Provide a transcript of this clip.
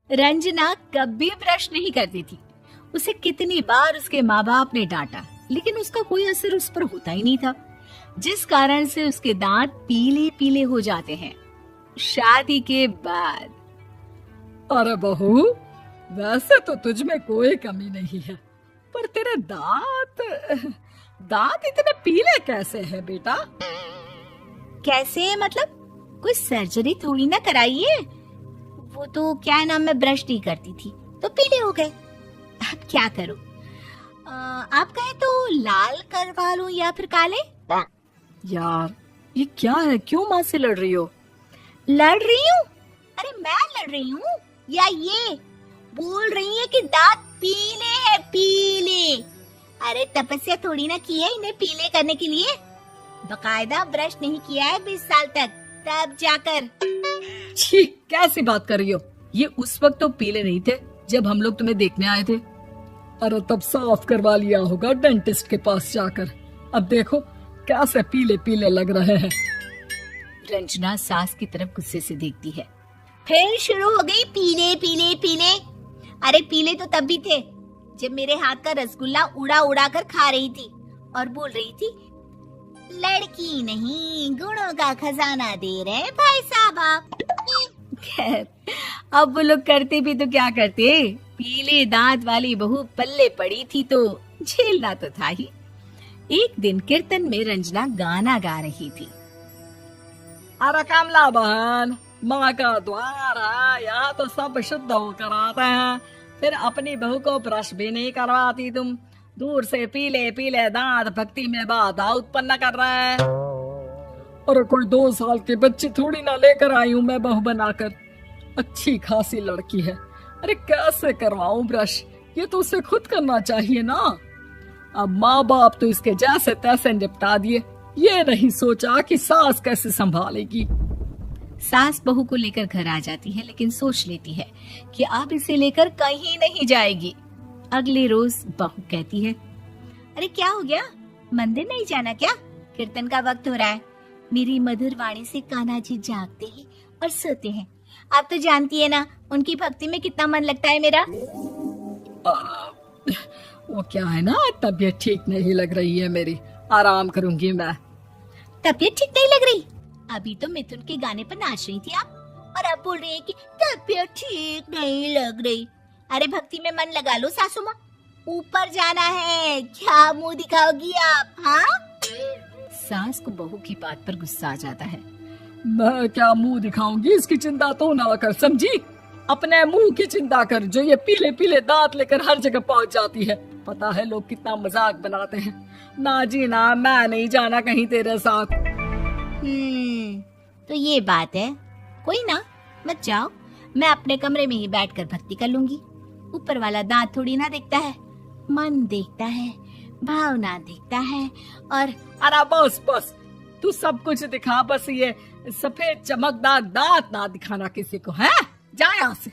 रंजना कभी ब्रश नहीं करती थी। उसे कितनी बार उसके माँ बाप ने डांटा, लेकिन उसका कोई असर उस पर होता ही नहीं था, जिस कारण से उसके दांत पीले पीले हो जाते हैं। शादी के बाद अरे बहू, वैसे तो तुझ में कोई कमी नहीं है, पर तेरे दांत दांत इतने पीले कैसे हैं बेटा? कैसे मतलब? कोई सर्जरी थोड़ी ना कराइए। वो तो क्या नाम, मैं ब्रश नहीं करती थी तो पीले हो गए। अब क्या करूं? आप कहें तो लाल करवा लूं या फिर काले? यार ये क्या है, क्यों माँ से लड़ रही हो? लड़ रही हूँ? अरे मैं लड़ रही हूँ या ये बोल रही है कि दांत पीले हैं, पीले। अरे तपस्या थोड़ी ना की है इन्हें पीले करने के लिए। बकायदा ब्रश नहीं किया है 20 साल तक, तब जाकर। छी, कैसी बात कर रही हो? ये उस वक्त तो पीले नहीं थे जब हम लोग तुम्हें देखने आए थे। अरे तब साफ करवा लिया होगा डेंटिस्ट के पास जाकर। अब देखो कैसे पीले पीले लग रहे हैं। रंजना सास की तरफ गुस्से से देखती है। फिर शुरू हो गई पीले पीले पीले। अरे पीले तो तब भी थे जब मेरे हाथ का रसगुल्ला उड़ा उड़ा कर खा रही थी और बोल रही थी, लड़की नहीं गुणों का खजाना दे रहे भाई साहब आप। खैर, अब वो लोग करते भी तो क्या करते, पीले दांत वाली बहू पल्ले पड़ी थी तो झेलना तो था ही। एक दिन कीर्तन में रंजना गाना गा रही थी। अरे कमला बहन, माँ का द्वार है, यहाँ तो सब शुद्ध होकर आते हैं, फिर अपनी बहू को ब्रश भी नहीं करवाती तुम। दूर से पीले पीले दांत भक्ति में बाधा उत्पन्न कर रहे हैं। अरे कोई 2 साल के बच्ची थोड़ी ना लेकर आई हूँ मैं बहू बनाकर। अच्छी खासी लड़की है, अरे कैसे करवाऊं ब्रश? ये तो उसे खुद करना चाहिए ना। अब माँ बाप तो इसके जैसे तैसे निपटा दिए, ये नहीं सोचा कि सास कैसे संभालेगी। सास बहू को लेकर घर आ जाती है, लेकिन सोच लेती है कि अब इसे लेकर कहीं नहीं जाएगी। अगले रोज बहू कहती है, अरे क्या हो गया, मंदिर नहीं जाना क्या? कीर्तन का वक्त हो रहा है। मेरी मधुर वाणी से कान्हा जी जागते हैं और सोते हैं। आप तो जानती है ना उनकी भक्ति में कितना मन लगता है मेरा। वो क्या है ना, तबीयत ठीक नहीं लग रही है मेरी, आराम करूंगी मैं। तबीयत ठीक नहीं लग रही? अभी तो मिथुन के गाने पर नाच रही थी आप, और अब बोल रही है कि तबीयत ठीक नहीं लग रही। अरे भक्ति में मन लगा लो सासू माँ, ऊपर जाना है, क्या मुंह दिखाओगी आप? हाँ? सास को बहू की बात पर गुस्सा आ जाता है। मैं क्या मुंह दिखाऊंगी, इसकी चिंता तो ना कर, समझी? अपने मुंह की चिंता कर, जो ये पीले पीले दांत लेकर हर जगह पहुंच जाती है। पता है लोग कितना मजाक बनाते हैं। ना जी ना, मैं नहीं जाना कहीं तेरे साथ। तो ये बात है। कोई ना, मत जाओ, मैं अपने कमरे में ही बैठकर भक्ति कर लूंगी। ऊपर वाला दांत थोड़ी ना देखता है, मन देखता है, भावना देखता है। और अरे बस बस, तू सब कुछ दिखा, बस ये सफेद चमकदार दांत ना दिखाना किसी को, है? जा यहाँ से।